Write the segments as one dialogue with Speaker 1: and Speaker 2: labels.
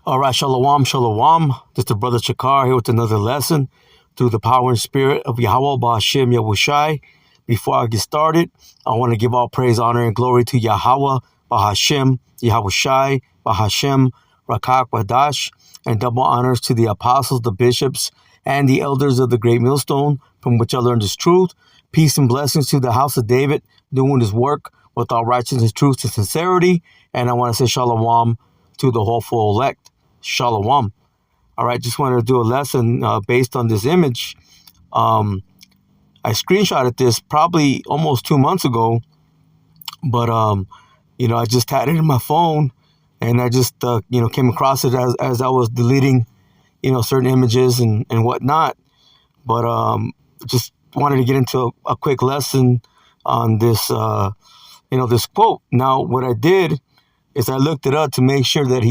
Speaker 1: All right, shalom, shalom. This is the brother Chakar here with another lesson through the power and spirit of Yahweh Ba'Hashem Yahushai. Before I get started, I want to give all praise, honor, and glory to Yahweh Ba'Hashem Yahushai Ba'Hashem Rakak Wadash, and double honors to the apostles, the bishops, and the elders of the great millstone from which I learned this truth. Peace and blessings to the house of David, doing his work with all righteousness, truth, and sincerity. And I want to say shalom to the hopeful elect. Shalom. All right, just wanted to do a lesson based on this image. I screenshotted this probably almost 2 months ago, but I just had it in my phone, and I just came across it as I was deleting certain images and whatnot. But just wanted to get into a quick lesson on this this quote. Now, what I did is I looked it up to make sure that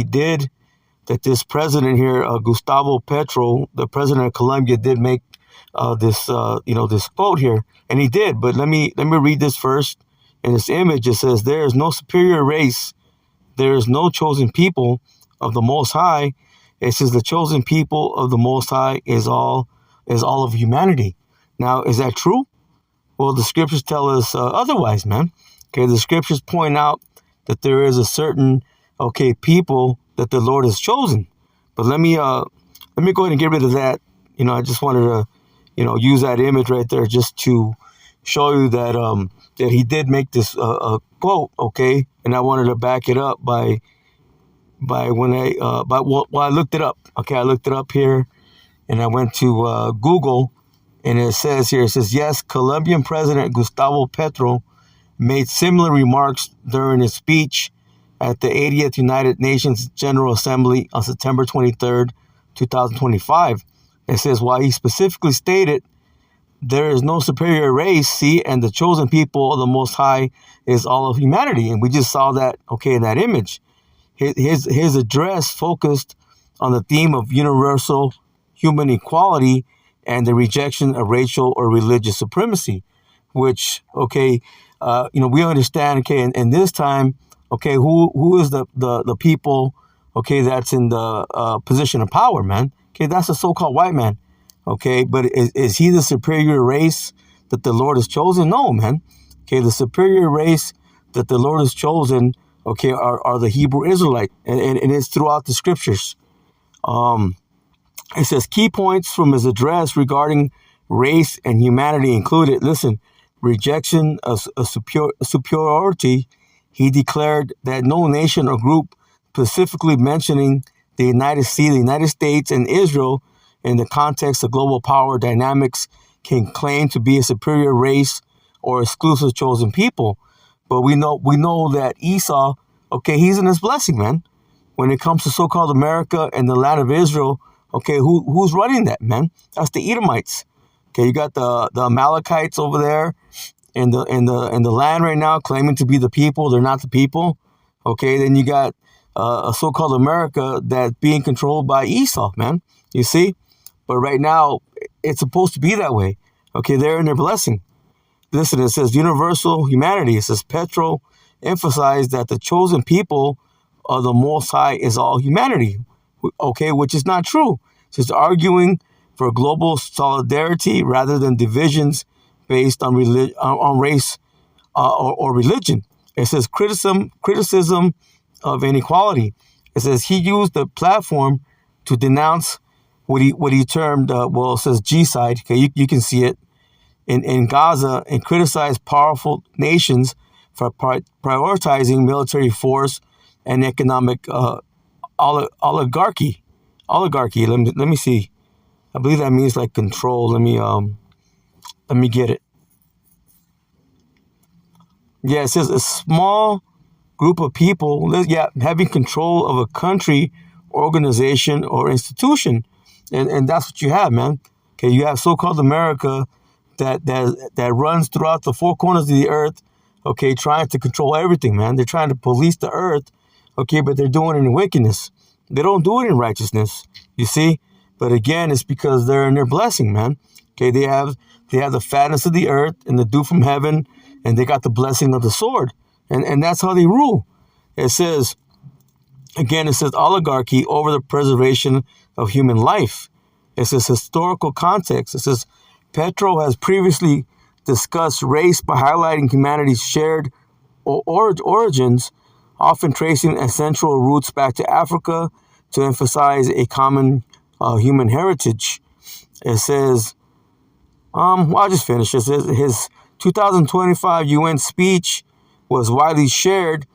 Speaker 1: this president here, Gustavo Petro, the president of Colombia, did make this quote here, and he did. But let me read this first. In this image, it says, "There is no superior race, there is no chosen people of the Most High." It says the chosen people of the Most High is all of humanity. Now, is that true? Well, the scriptures tell us otherwise, man. Okay, the scriptures point out that there is a certain people that the Lord has chosen. But let me go ahead and get rid of that. I just wanted to use that image right there just to show you that that he did make this quote, okay? And I wanted to back it up by when I looked it up. Okay, I looked it up here, and I went to Google, and it says, yes, Colombian President Gustavo Petro made similar remarks during his speech at the 80th United Nations General Assembly on September 23rd, 2025. It says, while he specifically stated, there is no superior race, and the chosen people of the Most High is all of humanity. And we just saw that, in that image. His address focused on the theme of universal human equality and the rejection of racial or religious supremacy, which, we understand, in this time, who is the people, that's in the position of power, man? Okay, that's the so-called white man. Okay, but is he the superior race that the Lord has chosen? No, man. Okay, the superior race that the Lord has chosen, are the Hebrew Israelite, and it's throughout the scriptures. It says key points from his address regarding race and humanity included, listen, rejection of superiority. He declared that no nation or group, specifically mentioning the United States and Israel in the context of global power dynamics, can claim to be a superior race or exclusive chosen people. But we know that Esau, he's in his blessing, man. When it comes to so-called America and the land of Israel, who's running that, man? That's the Edomites. Okay, you got the Amalekites over there in the land right now, claiming to be the people. They're not the people. Okay, then you got a so-called America that's being controlled by Esau, man. You see? But right now, it's supposed to be that way. Okay, they're in their blessing. Listen, it says universal humanity. It says Petro emphasized that the chosen people of the Most High is all humanity. Okay, which is not true. It's just arguing for global solidarity rather than divisions based on race or religion. It says criticism of inequality. It says he used the platform to denounce what he termed, it says G-side. Okay, you can see it in Gaza, and criticize powerful nations for prioritizing military force and economic oligarchy. Let me see. I believe that means like control. Let me get it. Yeah, it says a small group of people, having control of a country, organization, or institution. And that's what you have, man. Okay, you have so-called America that runs throughout the four corners of the earth, trying to control everything, man. They're trying to police the earth, but they're doing it in wickedness. They don't do it in righteousness, you see? But again, it's because they're in their blessing, man. Okay, they have the fatness of the earth and the dew from heaven, and they got the blessing of the sword. And that's how they rule. It says, Again, it says oligarchy over the preservation of human life. It says historical context. It says Petro has previously discussed race by highlighting humanity's shared origins, often tracing ancestral roots back to Africa to emphasize a common human heritage. It says, I'll just finish. It says his 2025 UN speech was widely shared,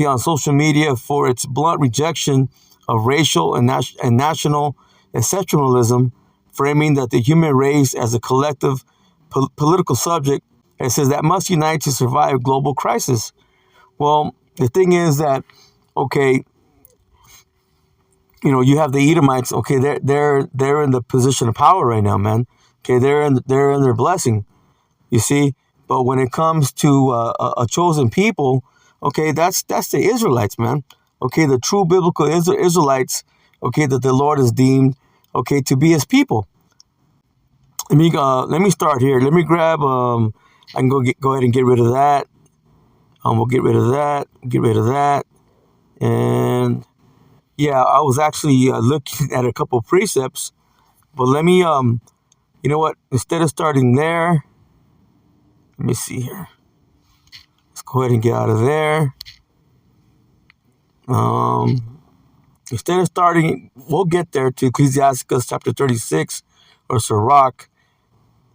Speaker 1: on social media for its blunt rejection of racial and national exceptionalism, framing that the human race as a collective political subject. It says that must unite to survive global crisis. Well, the thing is that, okay, you have the Edomites. Okay, they're in the position of power right now, man. Okay, they're in their blessing, you see. But when it comes to a chosen people, okay, that's the Israelites, man. Okay, the true biblical Israelites. Okay, that the Lord has deemed, okay, to be His people. Let me start here. Let me grab. I can go ahead and get rid of that. We'll get rid of that. Get rid of that. And yeah, I was actually looking at a couple of precepts, but let me you know what? Instead of starting there, let me see here. Let's go ahead and get out of there. Instead of starting, we'll get there to Ecclesiasticus chapter 36 or Sirach,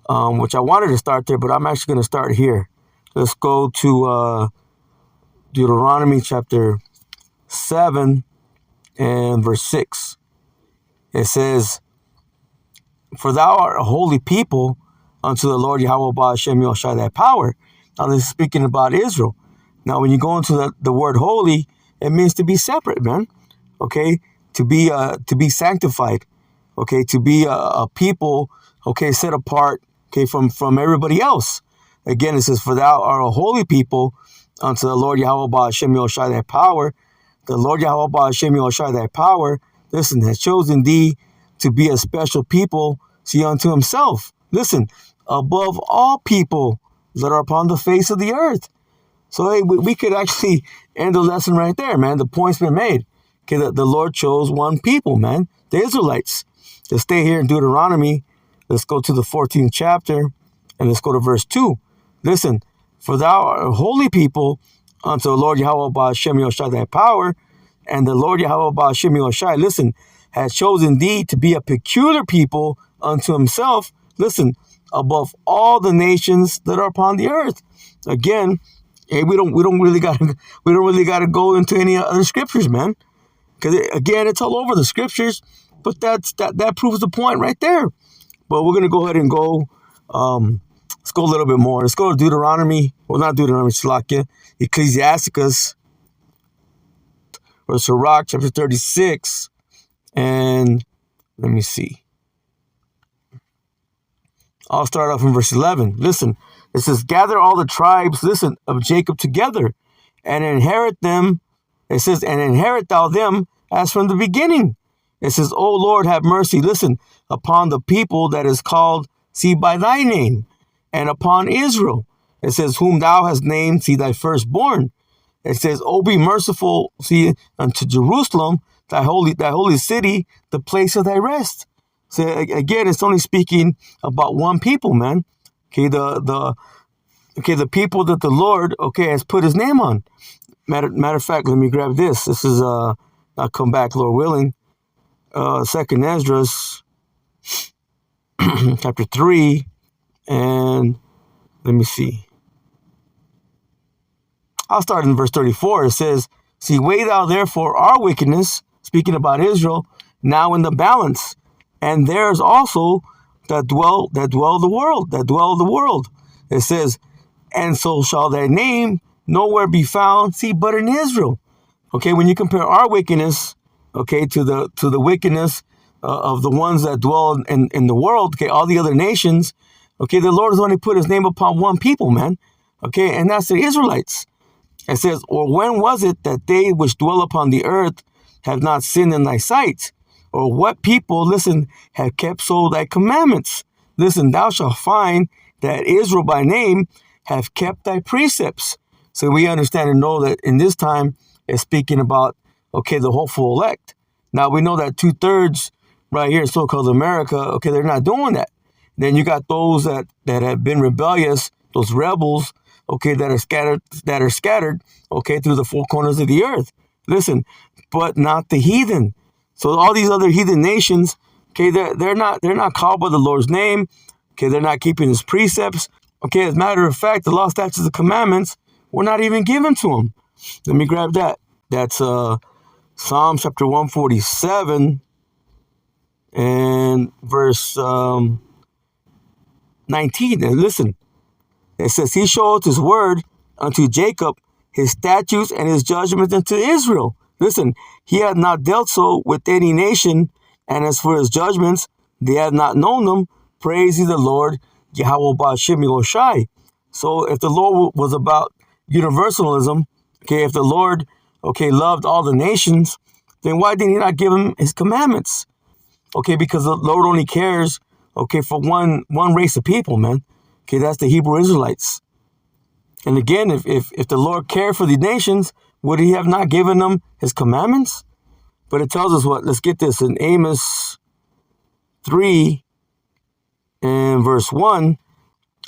Speaker 1: which I wanted to start there, but I'm actually going to start here. Let's go to Deuteronomy chapter 7 and verse 6. It says, "For thou art a holy people unto the Lord Yahweh Ba'ashem Yoshai thy power." Now this is speaking about Israel. Now when you go into the word holy, it means to be separate, man. Okay, to be sanctified. Okay, to be a people. Okay, set apart. Okay, from everybody else. Again, it says, "For thou art a holy people unto the Lord Yahweh Ba'ashem Yoshai thy power." The Lord Yahweh Ba'ashem Yoshai thy power, listen, has chosen thee to be a special people, see, unto Himself. Listen, above all people that are upon the face of the earth. So hey, we could actually end the lesson right there, man. The point's been made. Okay, the Lord chose one people, man, the Israelites. Let's stay here in Deuteronomy. Let's go to the 14th chapter, and let's go to verse 2. Listen, "For thou art a holy people unto the Lord Yahweh Ba'ashem Yoshai thy power, and the Lord Yahweh Ba'ashem Yoshai, listen, has chosen thee to be a peculiar people unto Himself, listen, above all the nations that are upon the earth." Again, hey, we don't really gotta go into any other scriptures, man, because again, it's all over the scriptures. But that proves the point right there. But we're gonna go ahead and go. Let's go a little bit more. Let's go to Deuteronomy. Well, not Deuteronomy, Slakia, Ecclesiasticus, or Sirach, chapter 36, and let me see. I'll start off in verse 11. Listen, it says, "Gather all the tribes, listen, of Jacob together, and inherit them." It says, "And inherit thou them as from the beginning." It says, "O Lord, have mercy, listen, upon the people that is called, see, by thy name, and upon Israel." It says, "Whom thou hast named, see, thy firstborn." It says, "O be merciful, see, unto Jerusalem, thy holy city, the place of thy rest." So again, it's only speaking about one people, man. Okay, the people that the Lord, okay, has put His name on. Matter of fact, let me grab this. This is I'll come back, Lord willing. Second Esdras, chapter 3, and let me see. I'll start in verse 34. It says, "See, weigh thou therefore our wickedness," speaking about Israel, "now in the balance, and theirs also that dwell the world. It says, "And so shall thy name nowhere be found, see, but in Israel." Okay, when you compare our wickedness, okay, to the wickedness of the ones that dwell in the world, okay, all the other nations, okay, the Lord has only put His name upon one people, man. Okay, and that's the Israelites. It says, "Or when was it that they which dwell upon the earth have not sinned in thy sight? Or what people, listen, have kept so thy commandments? Listen, thou shalt find that Israel by name have kept thy precepts." So we understand and know that in this time it's speaking about, okay, the hopeful elect. Now we know that 2/3 right here in so-called America, okay, they're not doing that. Then you got those that have been rebellious, those rebels, okay, that are scattered, okay, through the four corners of the earth. Listen, but not the heathen. So all these other heathen nations, okay, they're not called by the Lord's name. Okay, they're not keeping his precepts. Okay, as a matter of fact, the law, statutes, and commandments were not even given to them. Let me grab that. That's Psalm chapter 147 and verse 19. And listen, it says, he showed his word unto Jacob, his statutes and his judgments unto Israel. Listen, he had not dealt so with any nation, and as for his judgments, they had not known them. Praise ye the Lord, Yahweh Ba'ashem Yoshai. So if the Lord was about universalism, okay, if the Lord, okay, loved all the nations, then why did he not give him his commandments? Okay, because the Lord only cares, okay, for one race of people, man. Okay, that's the Hebrew Israelites. And again, if the Lord cared for the nations, would he have not given them his commandments? But it tells us what? Let's get this in Amos 3 and verse 1.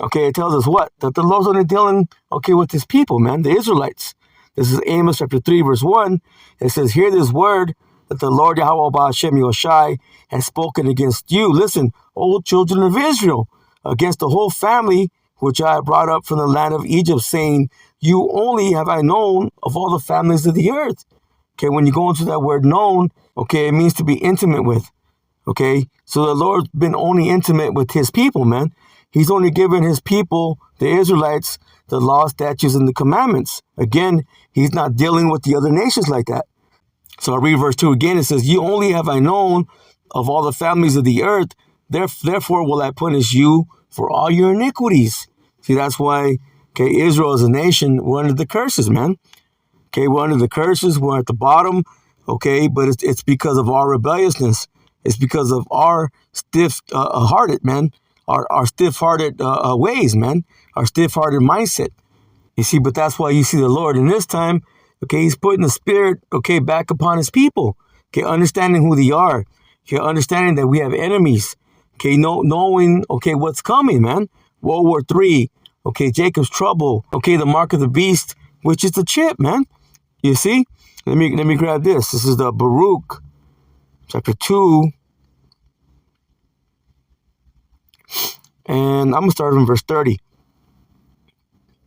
Speaker 1: Okay, it tells us what? That the Lord's only dealing, okay, with his people, man, the Israelites. This is Amos chapter 3, verse 1. It says, hear this word that the Lord Yahweh Ba'ashem Yoshai has spoken against you. Listen, O children of Israel, against the whole family which I have brought up from the land of Egypt, saying, you only have I known of all the families of the earth. Okay, when you go into that word known, okay, it means to be intimate with. Okay, so the Lord's been only intimate with his people, man. He's only given his people, the Israelites, the law, statutes, and the commandments. Again, he's not dealing with the other nations like that. So I read verse 2 again. It says, you only have I known of all the families of the earth. Therefore will I punish you for all your iniquities. See, that's why, okay, Israel as a nation, we're under the curses, man. Okay, we're under the curses. We're at the bottom. Okay, but it's because of our rebelliousness. It's because of our stiff-hearted, man. Our stiff-hearted ways, man. Our stiff-hearted mindset. You see, but that's why you see the Lord in this time, okay, he's putting the Spirit, okay, back upon his people. Okay, understanding who they are. Okay, understanding that we have enemies. Okay, knowing, okay, what's coming, man. World War III. Okay, Jacob's trouble. Okay, the mark of the beast, which is the chip, man. You see? Let me grab this. This is the Baruch, chapter 2. And I'm going to start from verse 30.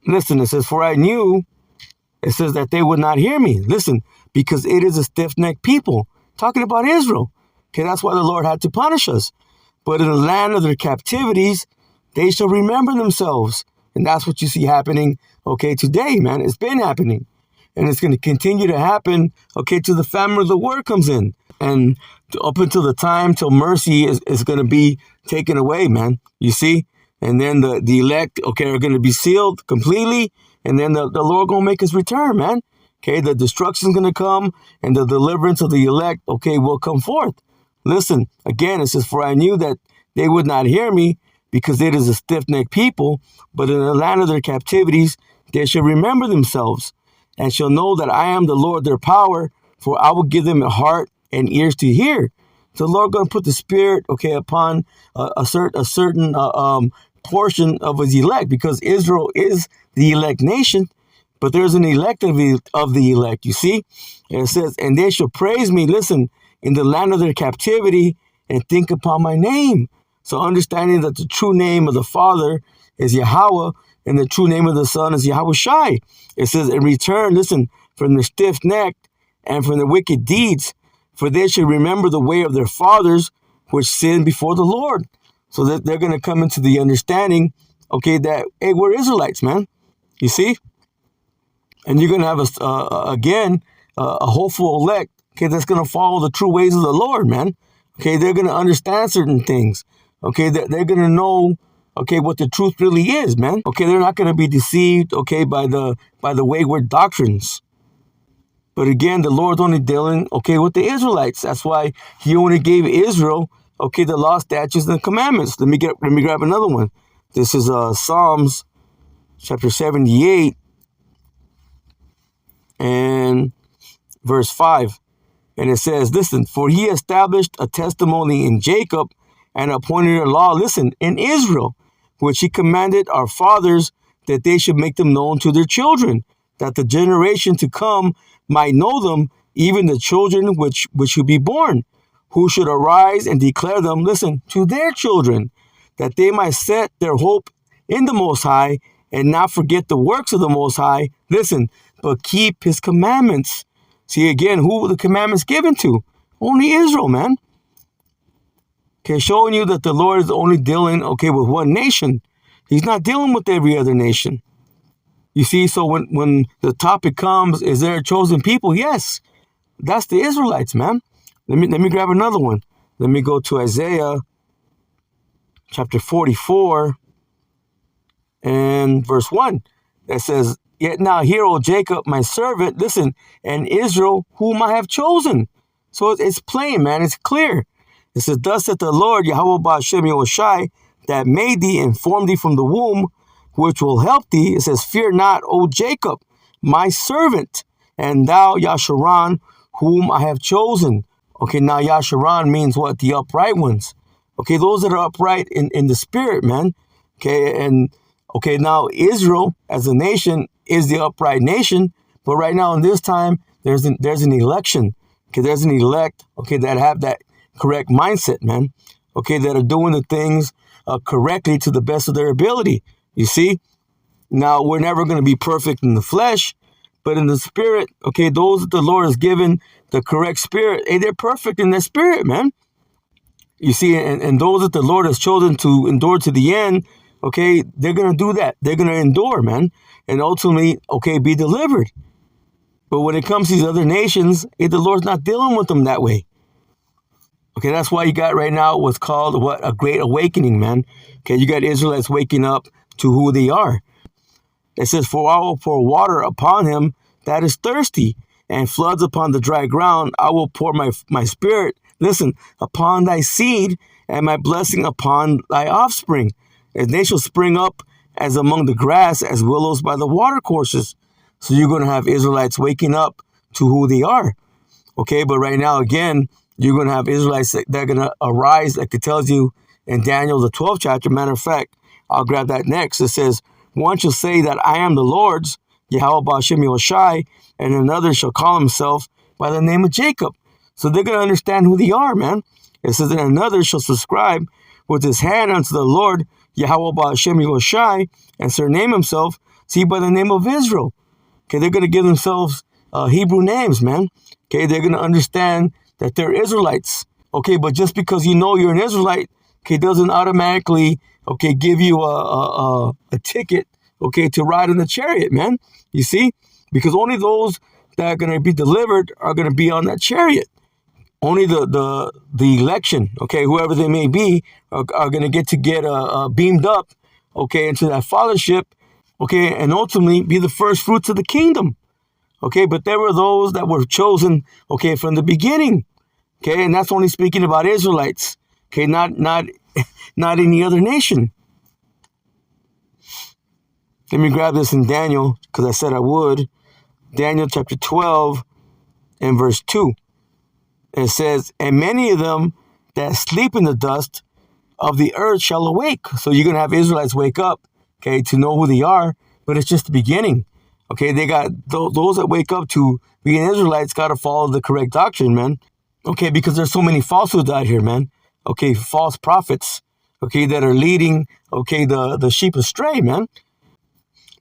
Speaker 1: Listen, it says, for I knew, it says that they would not hear me. Listen, because it is a stiff-necked people. Talking about Israel. Okay, that's why the Lord had to punish us. But in the land of their captivities, they shall remember themselves. And that's what you see happening, okay, today, man. It's been happening. And it's going to continue to happen, okay, till the famine of the word comes in. And up until the time till mercy is going to be taken away, man. You see? And then the elect, okay, are going to be sealed completely. And then the Lord going to make his return, man. Okay, the destruction is going to come and the deliverance of the elect, okay, will come forth. Listen, again, it says, for I knew that they would not hear me because it is a stiff-necked people. But in the land of their captivities, they shall remember themselves and shall know that I am the Lord their power, for I will give them a heart and ears to hear. So the Lord going to put the Spirit, okay, upon a certain portion of his elect, because Israel is the elect nation, but there's an elect of the elect, you see? And it says, and they shall praise me, listen, in the land of their captivity, and think upon my name. So understanding that the true name of the Father is Yahweh, and the true name of the Son is Yahushai. It says, in return, listen, from the stiff-necked and from the wicked deeds, for they should remember the way of their fathers, which sinned before the Lord. So that they're going to come into the understanding, okay, that, hey, we're Israelites, man. You see? And you're going to have, a hopeful elect, okay, that's going to follow the true ways of the Lord, man. Okay, they're going to understand certain things. Okay, they're going to know, okay, what the truth really is, man. Okay, they're not going to be deceived, okay, by the wayward doctrines. But again, the Lord's only dealing, okay, with the Israelites. That's why he only gave Israel, okay, the law, statutes, and the commandments. Let me grab another one. This is Psalms chapter 78 and verse 5. And it says, listen, for he established a testimony in Jacob and appointed a law, listen, in Israel, which he commanded our fathers that they should make them known to their children, that the generation to come might know them, even the children which should be born, who should arise and declare them, listen, to their children, that they might set their hope in the Most High and not forget the works of the Most High, listen, but keep his commandments. See, again, who were the commandments given to? Only Israel, man. Okay, showing you that the Lord is only dealing, okay, with one nation. He's not dealing with every other nation. You see, so when the topic comes, is there a chosen people? Yes, that's the Israelites, man. Let me grab another one. Let me go to Isaiah chapter 44 and verse 1. That says, yet now hear, O Jacob, my servant, listen, and Israel, whom I have chosen. So it's plain, man. It's clear. It says, thus saith the Lord, Yahweh Ba'ashem Yahushai, that made thee and formed thee from the womb, which will help thee. It says, fear not, O Jacob, my servant, and thou Yasharan, whom I have chosen. Okay, now Yasharan means what? The upright ones. Okay, those that are upright in the spirit, man. Okay, and okay, now Israel as a nation is the upright nation, but right now in this time, there's an election. Okay, there's an elect, okay, that have that correct mindset, man. Okay, that are doing the things correctly to the best of their ability. You see? Now, we're never going to be perfect in the flesh, but in the spirit, okay, those that the Lord has given the correct spirit, hey, they're perfect in their spirit, man. You see, and those that the Lord has chosen to endure to the end, okay, they're going to do that. They're going to endure, man, and ultimately, okay, be delivered. But when it comes to these other nations, hey, the Lord's not dealing with them that way. Okay, that's why you got right now what's called a great awakening, man. Okay, you got Israelites waking up to who they are. It says, for I will pour water upon him that is thirsty, and floods upon the dry ground. I will pour my spirit, listen, upon thy seed, and my blessing upon thy offspring. And they shall spring up as among the grass, as willows by the watercourses. So you're going to have Israelites waking up to who they are. Okay, but right now, again, you're going to have Israelites that are going to arise, like it tells you in Daniel, the 12th chapter. Matter of fact, I'll grab that next. It says, one shall say that I am the Lord's, Yahweh Ba'ashem Yahushai, and another shall call himself by the name of Jacob. So they're going to understand who they are, man. It says, and another shall subscribe with his hand unto the Lord, Yahweh Ba'ashem Yahushai, and surname himself, see, by the name of Israel. Okay, they're going to give themselves Hebrew names, man. Okay, they're going to understand that they're Israelites. Okay, but just because you know you're an Israelite, okay, doesn't automatically, okay, give you a ticket, okay, to ride in the chariot, man. You see? Because only those that are going to be delivered are going to be on that chariot. Only the election, okay, whoever they may be, are going to get beamed up, okay, into that fellowship, okay, and ultimately be the first fruits of the kingdom. Okay, but there were those that were chosen, okay, from the beginning. Okay, and that's only speaking about Israelites. Okay, not any other nation. Let me grab this in Daniel, because I said I would. Daniel chapter 12 and verse 2. It says, and many of them that sleep in the dust of the earth shall awake. So you're going to have Israelites wake up, okay, to know who they are, but it's just the beginning. Okay, they got those that wake up to being Israelites got to follow the correct doctrine, man. Okay, because there's so many falsehoods out here, man. Okay, false prophets, okay, that are leading, okay, the sheep astray, man.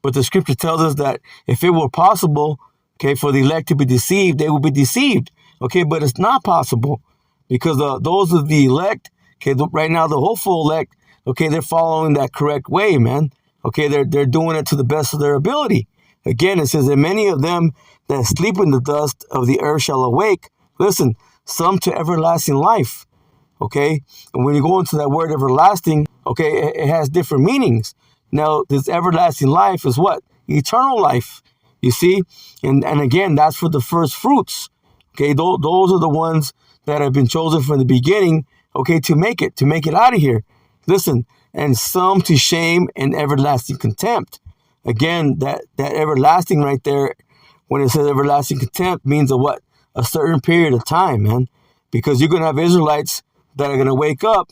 Speaker 1: But the scripture tells us that if it were possible, okay, for the elect to be deceived, they will be deceived. Okay, but it's not possible because those of the elect, okay, right now the hopeful elect, okay, they're following that correct way, man. Okay, they're doing it to the best of their ability. Again, it says that many of them that sleep in the dust of the earth shall awake. Listen, some to everlasting life. Okay, and when you go into that word everlasting, okay, it has different meanings. Now, this everlasting life is what? Eternal life. You see, and again, that's for the first fruits. Okay, those are the ones that have been chosen from the beginning. Okay, to make it out of here. Listen, and some to shame and everlasting contempt. Again, that everlasting right there, when it says everlasting contempt, means a what? a certain period of time, man, because you're going to have Israelites that are going to wake up,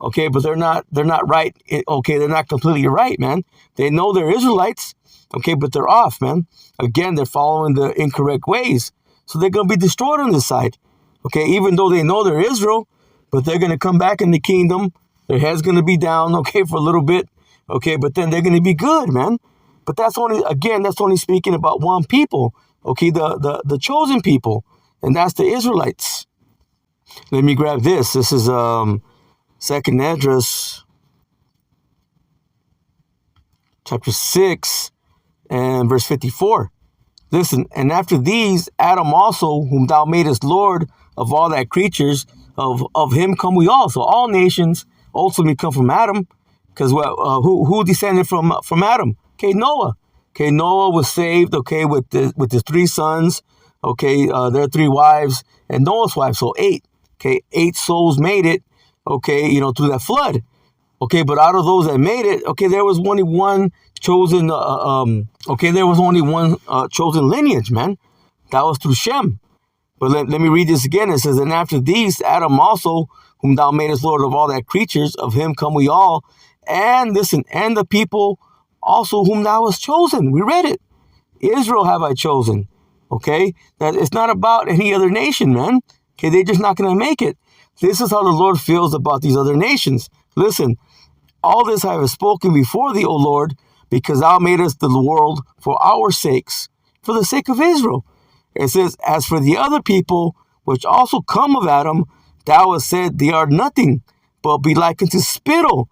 Speaker 1: okay, but they're not right, okay, they're not completely right, man. They know they're Israelites, okay, but they're off, man. Again, they're following the incorrect ways, so they're going to be destroyed on this side, okay, even though they know they're Israel, but they're going to come back in the kingdom. Their head's going to be down, okay, for a little bit, okay, but then they're going to be good, man. But that's only speaking about one people, okay, the chosen people, and that's the Israelites. Let me grab this. This is Second Esdras, chapter 6, and verse 54. Listen, and after these, Adam also, whom thou madest Lord of all thy creatures, of him come we all. So all nations ultimately come from Adam, because who descended from Adam? Okay, Noah. Okay, Noah was saved, okay, with his 3 sons, okay, their 3 wives, and Noah's wife, so 8. Okay, 8 souls made it, okay, through that flood. Okay, but out of those that made it, okay, there was only one chosen, chosen lineage, man. That was through Shem. But let me read this again. It says, and after these, Adam also, whom thou madest Lord of all thy creatures, of him come we all. And listen, and the people also whom thou hast chosen. We read it. Israel have I chosen. Okay? That it's not about any other nation, man. Okay, they're just not going to make it. This is how the Lord feels about these other nations. Listen, all this I have spoken before thee, O Lord, because thou madest the world for our sakes, for the sake of Israel. It says, as for the other people, which also come of Adam, thou hast said they are nothing, but be likened to spittle,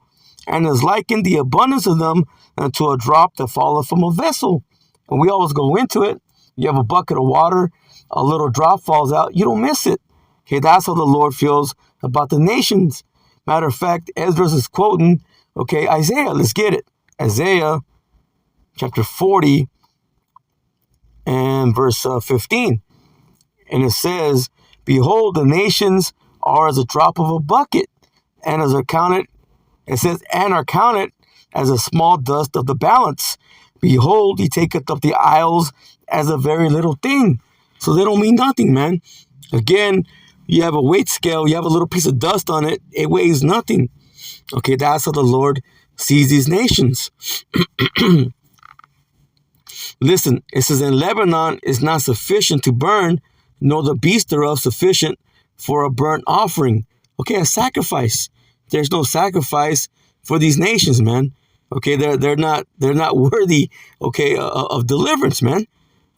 Speaker 1: and is likened the abundance of them unto a drop that falleth from a vessel. And we always go into it. You have a bucket of water, a little drop falls out, you don't miss it. Okay, that's how the Lord feels about the nations. Matter of fact, Esdras is quoting, okay, Isaiah. Let's get it. Isaiah chapter 40 and verse 15. And it says, behold, the nations are as a drop of a bucket, and as are counted, it says, and are counted as a small dust of the balance. Behold, he taketh up the isles as a very little thing. So they don't mean nothing, man. Again, you have a weight scale, you have a little piece of dust on it, it weighs nothing. Okay, that's how the Lord sees these nations. Listen, it says, in Lebanon is not sufficient to burn, nor the beast thereof sufficient for a burnt offering. Okay, a sacrifice. There's no sacrifice for these nations, man. Okay, they're not worthy, okay, of deliverance, man.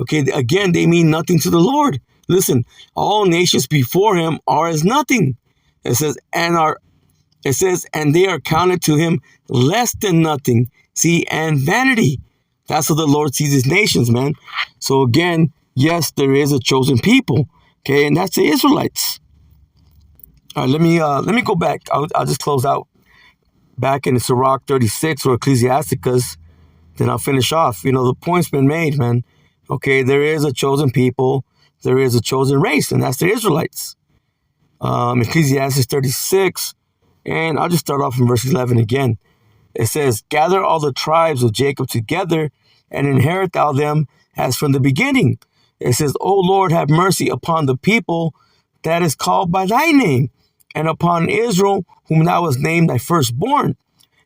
Speaker 1: Okay, again, they mean nothing to the Lord. Listen, all nations before him are as nothing. It says, and they are counted to him less than nothing. See, and vanity. That's how the Lord sees his nations, man. So again, yes, there is a chosen people. Okay, and that's the Israelites. All right, let me go back. I'll just close out back in Sirach 36 or Ecclesiasticus. Then I'll finish off. The point's been made, man. Okay, there is a chosen people. There is a chosen race, and that's the Israelites. Ecclesiastes 36, and I'll just start off in verse 11 again. It says, gather all the tribes of Jacob together, and inherit thou them as from the beginning. It says, O Lord, have mercy upon the people that is called by thy name, and upon Israel, whom thou hast named thy firstborn.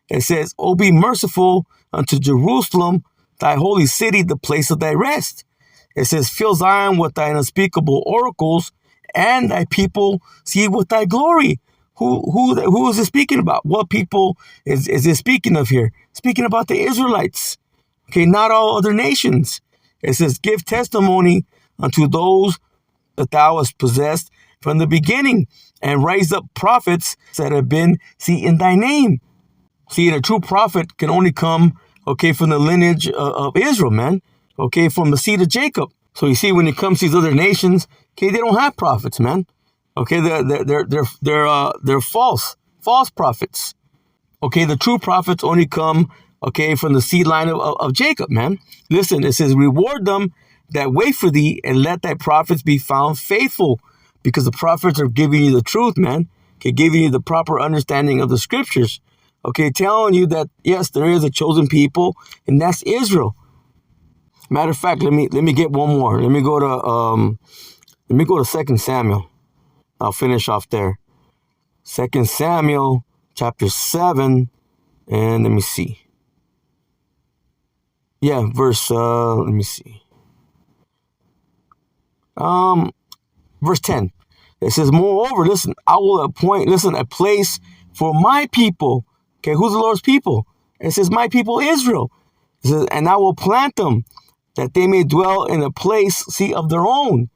Speaker 1: It says, O be merciful unto Jerusalem, thy holy city, the place of thy rest. It says, fill Zion with thine unspeakable oracles, and thy people see with thy glory. Who is it speaking about? What people is it speaking of here? Speaking about the Israelites. Okay, not all other nations. It says, give testimony unto those that thou hast possessed from the beginning, and raise up prophets that have been, in thy name. See, a true prophet can only come, okay, from the lineage of Israel, man. Okay, from the seed of Jacob. So you see, when it comes to these other nations, okay, they don't have prophets, man. Okay, they're false prophets. Okay, the true prophets only come, okay, from the seed line of Jacob, man. Listen, it says, reward them that wait for thee, and let thy prophets be found faithful, because the prophets are giving you the truth, man. Okay, giving you the proper understanding of the scriptures. Okay, telling you that, yes, there is a chosen people, and that's Israel. Matter of fact, let me get one more. Let me go to Let me go to 2 Samuel. I'll finish off there. 2 Samuel chapter 7. And let me see. Yeah, verse, let me see. Verse 10. It says, moreover, listen, I will appoint, a place for my people. Okay, who's the Lord's people? It says, my people Israel. It says, and I will plant them, that they may dwell in a place, see, of their own.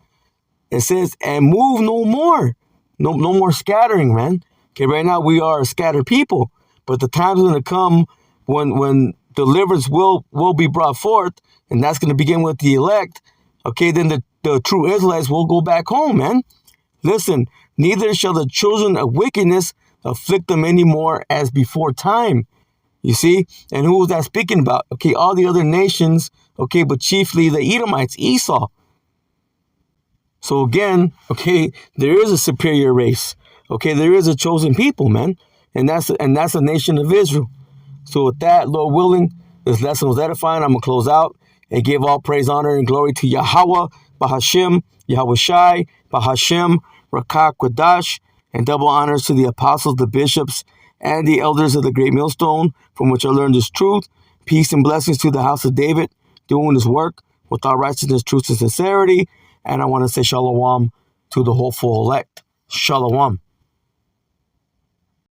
Speaker 1: It says, and move no more. No more scattering, man. Okay, right now we are a scattered people. But the time's going to come when deliverance will be brought forth, and that's going to begin with the elect. Okay, then the true Israelites will go back home, man. Listen, neither shall the children of wickedness afflict them anymore as before time. You see? And who was that speaking about? Okay, all the other nations, okay, but chiefly the Edomites, Esau. So again, okay, there is a superior race. Okay, there is a chosen people, man. And that's the nation of Israel. So with that, Lord willing, this lesson was edifying. I'm going to close out and give all praise, honor, and glory to Yahweh, Bahashim, Yahweh Shai, Bahashim, Rakak, Quadash, and double honors to the apostles, the bishops, and the elders of the great millstone, from which I learned this truth. Peace and blessings to the house of David, doing his work with all righteousness, truth, and sincerity. And I want to say shalom to the hopeful elect. Shalom.